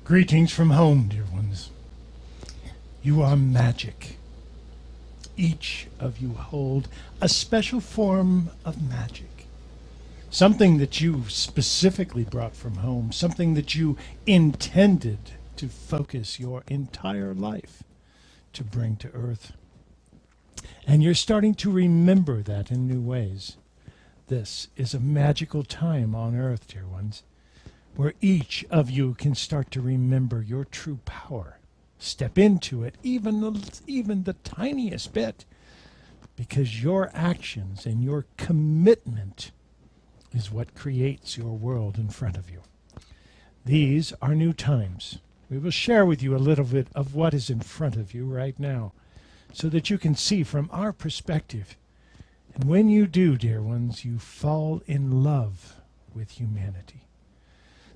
Greetings from home, dear ones. You are magic. Each of you hold a special form of magic. Something that you specifically brought from home, something that you intended to focus your entire life to bring to Earth. And you're starting to remember that in new ways. This is a magical time on Earth, dear ones, where each of you can start to remember your true power. Step into it, even the tiniest bit, because your actions and your commitment is what creates your world in front of you. These are new times. We will share with you a little bit of what is in front of you right now, so that you can see from our perspective. And when you do, dear ones, you fall in love with humanity.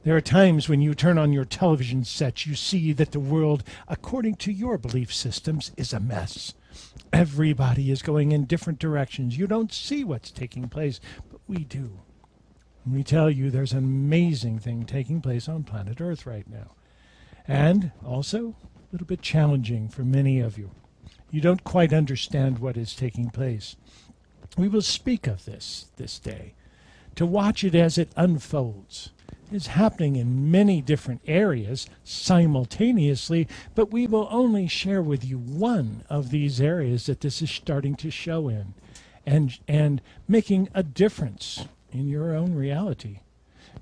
There are times when you turn on your television sets, you see that the world, according to your belief systems, is a mess. Everybody is going in different directions. You don't see what's taking place, but we do. And we tell you there's an amazing thing taking place on planet Earth right now. And also a little bit challenging for many of you. You don't quite understand what is taking place. We will speak of this day, to watch it as it unfolds. It's happening in many different areas simultaneously, but we will only share with you one of these areas that this is starting to show in and making a difference in your own reality.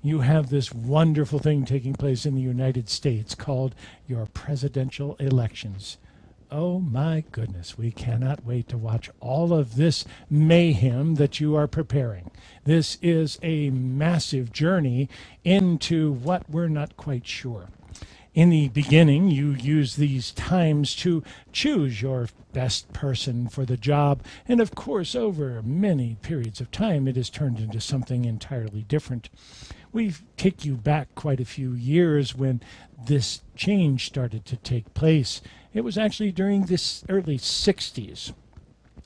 You have this wonderful thing taking place in the United States called your presidential elections. Oh my goodness, we cannot wait to watch all of this mayhem that you are preparing. This is a massive journey into what we're not quite sure. In the beginning, you use these times to choose your best person for the job, and of course, over many periods of time, it has turned into something entirely different. We take you back quite a few years when this change started to take place. It was actually during this early 60s.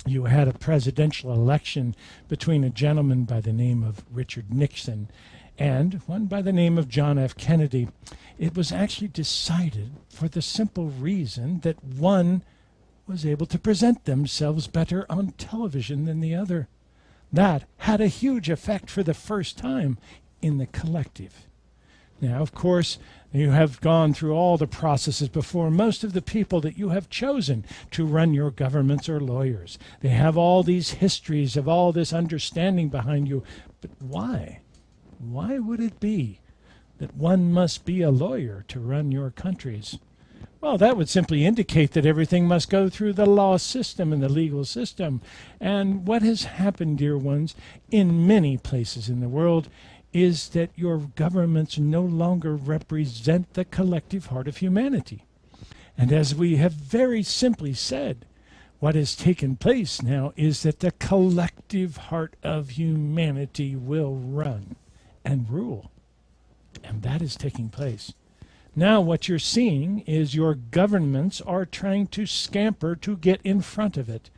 You had a presidential election between a gentleman by the name of Richard Nixon and one by the name of John F. Kennedy. It was actually decided for the simple reason that one was able to present themselves better on television than the other. That had a huge effect for the first time in the collective. Now, of course, you have gone through all the processes before. Most of the people that you have chosen to run your governments are lawyers. They have all these histories of all this understanding behind you. But why? Why would it be that one must be a lawyer to run your countries? Well, that would simply indicate that everything must go through the law system and the legal system. And what has happened, dear ones, in many places in the world is that your governments no longer represent the collective heart of humanity. And as we have very simply said, what has taken place now is that the collective heart of humanity will run and rule. And that is taking place. Now what you're seeing is your governments are trying to scamper to get in front of it,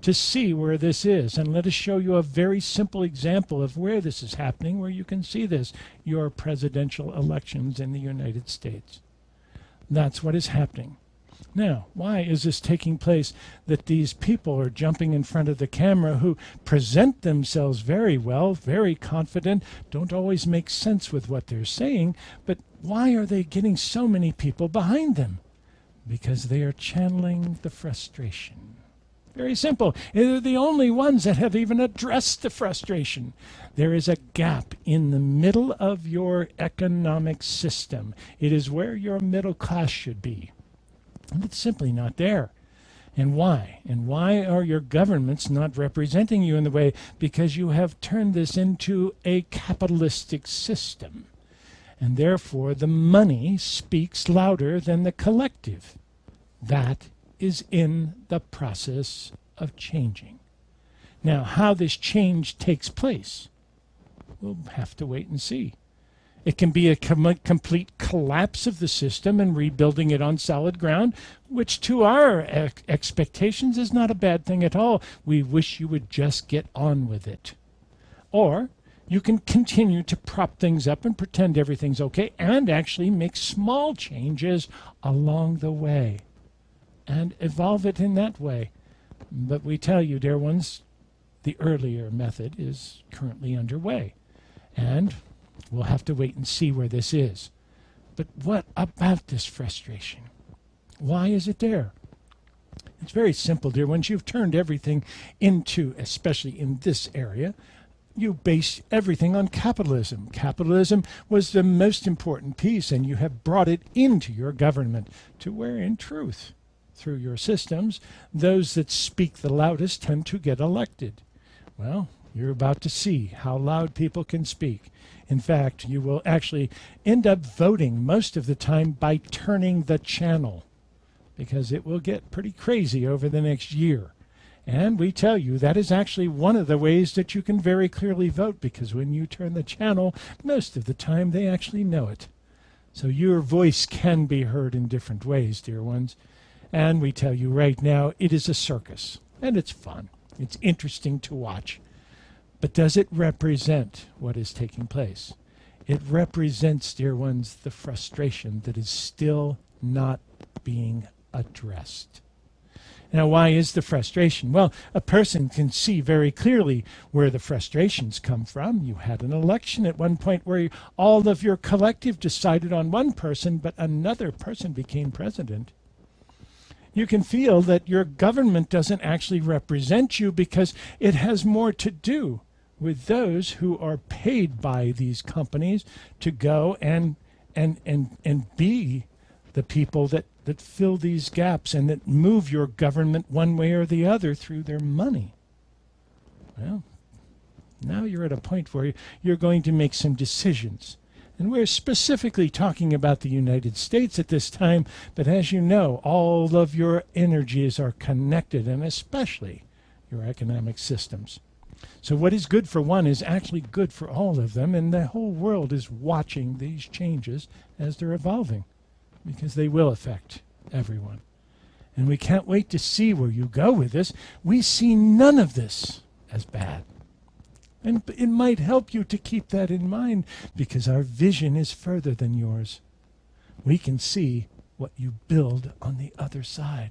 to see where this is. And let us show you a very simple example of where this is happening, where you can see this, your presidential elections in the United States. That's what is happening. Now, why is this taking place that these people are jumping in front of the camera who present themselves very well, very confident, don't always make sense with what they're saying, but why are they getting so many people behind them? Because they are channeling the frustration. Very simple. They're the only ones that have even addressed the frustration. There is a gap in the middle of your economic system. It is where your middle class should be. And it's simply not there. And why? And why are your governments not representing you in the way? Because you have turned this into a capitalistic system. And therefore, the money speaks louder than the collective. That is in the process of changing. Now, how this change takes place, we'll have to wait and see. It can be a complete collapse of the system and rebuilding it on solid ground, which to our expectations is not a bad thing at all. We wish you would just get on with it. Or You can continue to prop things up and pretend everything's okay and actually make small changes along the way and evolve it in that way. But we tell you, dear ones, the earlier method is currently underway, and we'll have to wait and see where this is. But what about this frustration? Why is it there? It's very simple, dear ones. You've turned everything into, especially in this area, you base everything on capitalism. Capitalism was the most important piece, and you have brought it into your government, to where, in truth, through your systems, those that speak the loudest tend to get elected. Well, you're about to see how loud people can speak. In fact, you will actually end up voting most of the time by turning the channel, because it will get pretty crazy over the next year. And we tell you that is actually one of the ways that you can very clearly vote, because when you turn the channel, most of the time they actually know it. So your voice can be heard in different ways, dear ones. And we tell you right now, it is a circus, and it's fun. It's interesting to watch. But does it represent what is taking place? It represents, dear ones, the frustration that is still not being addressed. Now, why is the frustration? Well, a person can see very clearly where the frustrations come from. You had an election at one point where all of your collective decided on one person, but another person became president. You can feel that your government doesn't actually represent you, because it has more to do with those who are paid by these companies to go and be the people that fill these gaps and that move your government one way or the other through their money. Well, now you're at a point where you're going to make some decisions. And we're specifically talking about the United States at this time, but as you know, all of your energies are connected, and especially your economic systems. So what is good for one is actually good for all of them, and the whole world is watching these changes as they're evolving, because they will affect everyone. And we can't wait to see where you go with this. We see none of this as bad. And it might help you to keep that in mind, because our vision is further than yours. We can see what you build on the other side.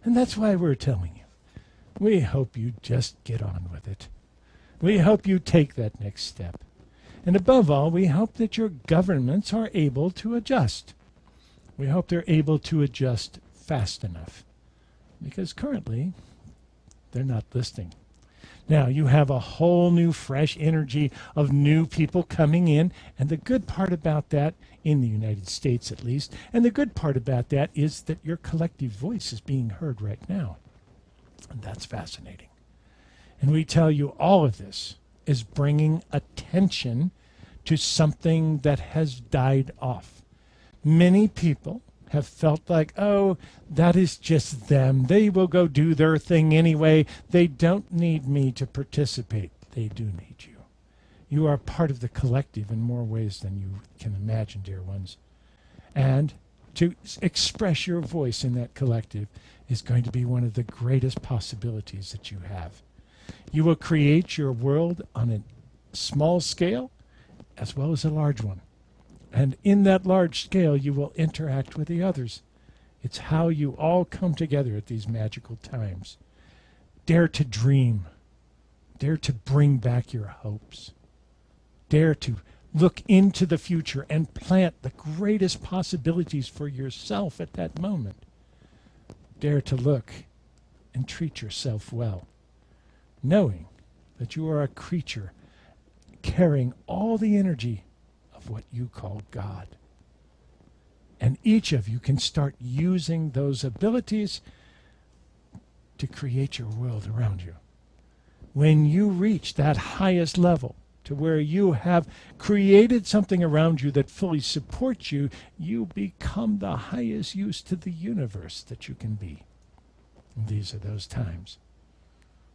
And that's why we're telling you. We hope you just get on with it. We hope you take that next step. And above all, we hope that your governments are able to adjust. We hope they're able to adjust fast enough, because currently they're not listening. Now, you have a whole new fresh energy of new people coming in, and the good part about that, in the United States at least, and the good part about that is that your collective voice is being heard right now. And that's fascinating. And we tell you all of this is bringing attention to something that has died off. Many people have felt like, oh, that is just them. They will go do their thing anyway. They don't need me to participate. They do need you. You are part of the collective in more ways than you can imagine, dear ones. And to express your voice in that collective is going to be one of the greatest possibilities that you have. You will create your world on a small scale as well as a large one. And in that large scale, you will interact with the others. It's how you all come together at these magical times. Dare to dream. Dare to bring back your hopes. Dare to look into the future and plant the greatest possibilities for yourself at that moment. Dare to look and treat yourself well, knowing that you are a creature carrying all the energy of what you call God. And each of you can start using those abilities to create your world around you. When you reach that highest level, to where you have created something around you that fully supports you, you become the highest use to the universe that you can be. And these are those times.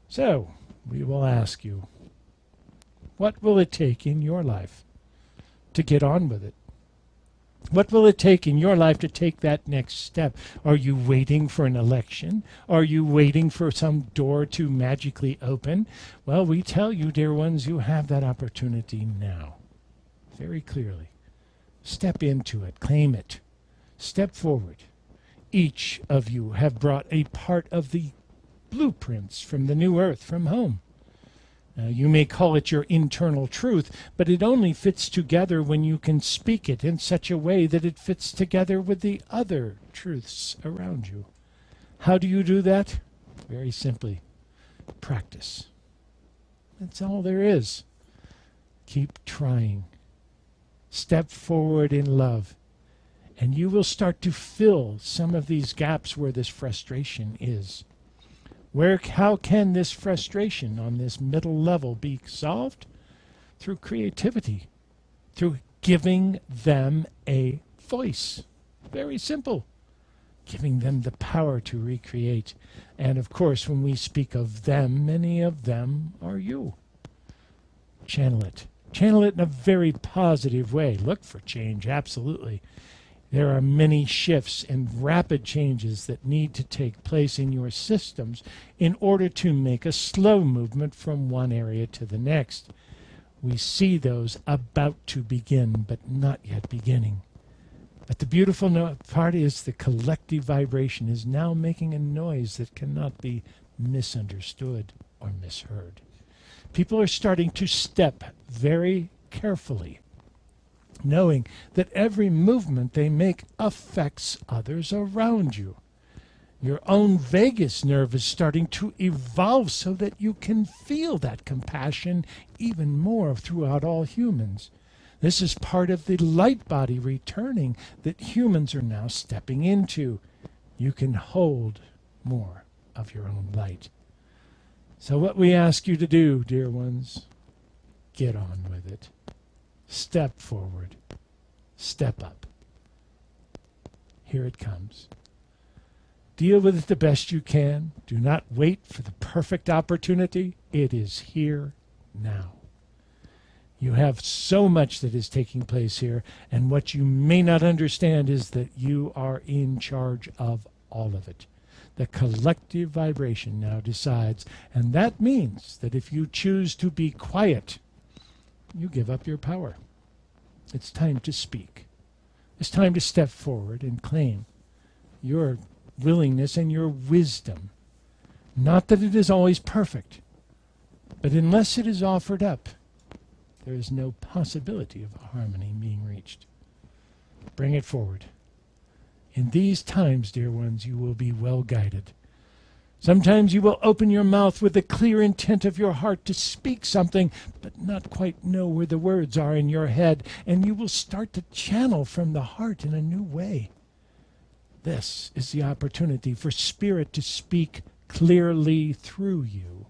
So, we will ask you, what will it take in your life to get on with it? What will it take in your life to take that next step? Are you waiting for an election? Are you waiting for some door to magically open? Well, we tell you, dear ones, you have that opportunity now, very clearly. Step into it, claim it, step forward. Each of you have brought a part of the blueprints from the new earth from home. You may call it your internal truth, but it only fits together when you can speak it in such a way that it fits together with the other truths around you. How do you do that? Very simply, practice. That's all there is. Keep trying. Step forward in love, and you will start to fill some of these gaps where this frustration is. How can this frustration on this middle level be solved? Through creativity, through giving them a voice. Very simple. Giving them the power to recreate. And of course, when we speak of them, many of them are you. Channel it. Channel it in a very positive way. Look for change, absolutely. There are many shifts and rapid changes that need to take place in your systems in order to make a slow movement from one area to the next. We see those about to begin, but not yet beginning. But the beautiful part is the collective vibration is now making a noise that cannot be misunderstood or misheard. People are starting to step very carefully, knowing that every movement they make affects others around you. Your own vagus nerve is starting to evolve so that you can feel that compassion even more throughout all humans. This is part of the light body returning that humans are now stepping into. You can hold more of your own light. So what we ask you to do, dear ones, get on with it. Step forward. Step up. Here it comes. Deal with it the best you can. Do not wait for the perfect opportunity. It is here now. You have so much that is taking place here, and what you may not understand is that you are in charge of all of it. The collective vibration now decides, and that means that if you choose to be quiet, you give up your power. It's time to speak. It's time to step forward and claim your willingness and your wisdom. Not that it is always perfect, but unless it is offered up, there is no possibility of harmony being reached. Bring it forward. In these times, dear ones, you will be well guided. Sometimes you will open your mouth with the clear intent of your heart to speak something, but not quite know where the words are in your head, and you will start to channel from the heart in a new way. This is the opportunity for Spirit to speak clearly through you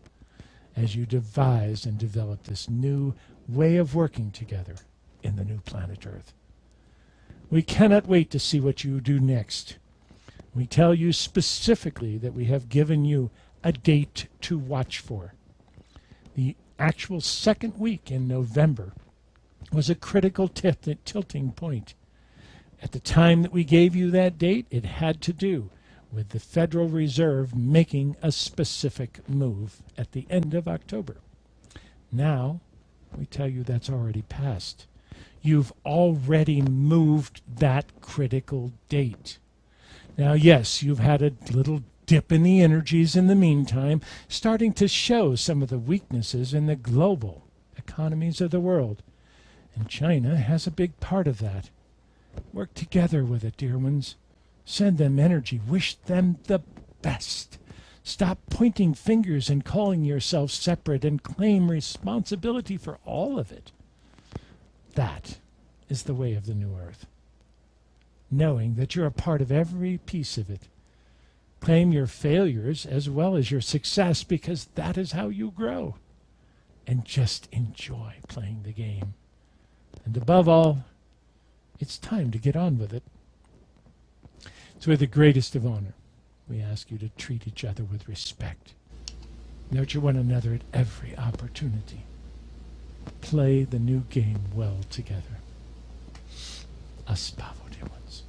as you devise and develop this new way of working together in the new planet Earth. We cannot wait to see what you do next. We tell you specifically that we have given you a date to watch for. The actual second week in November was a critical tilting point. At the time that we gave you that date, it had to do with the Federal Reserve making a specific move at the end of October. Now, we tell you that's already passed. You've already moved that critical date. Now, yes, you've had a little dip in the energies in the meantime, starting to show some of the weaknesses in the global economies of the world. And China has a big part of that. Work together with it, dear ones. Send them energy. Wish them the best. Stop pointing fingers and calling yourself separate and claim responsibility for all of it. That is the way of the new earth. Knowing that you're a part of every piece of it. Claim your failures as well as your success, because that is how you grow. And just enjoy playing the game. And above all, it's time to get on with it. So with the greatest of honor, we ask you to treat each other with respect. Nurture one another at every opportunity. Play the new game well together. a spavo, dear ones.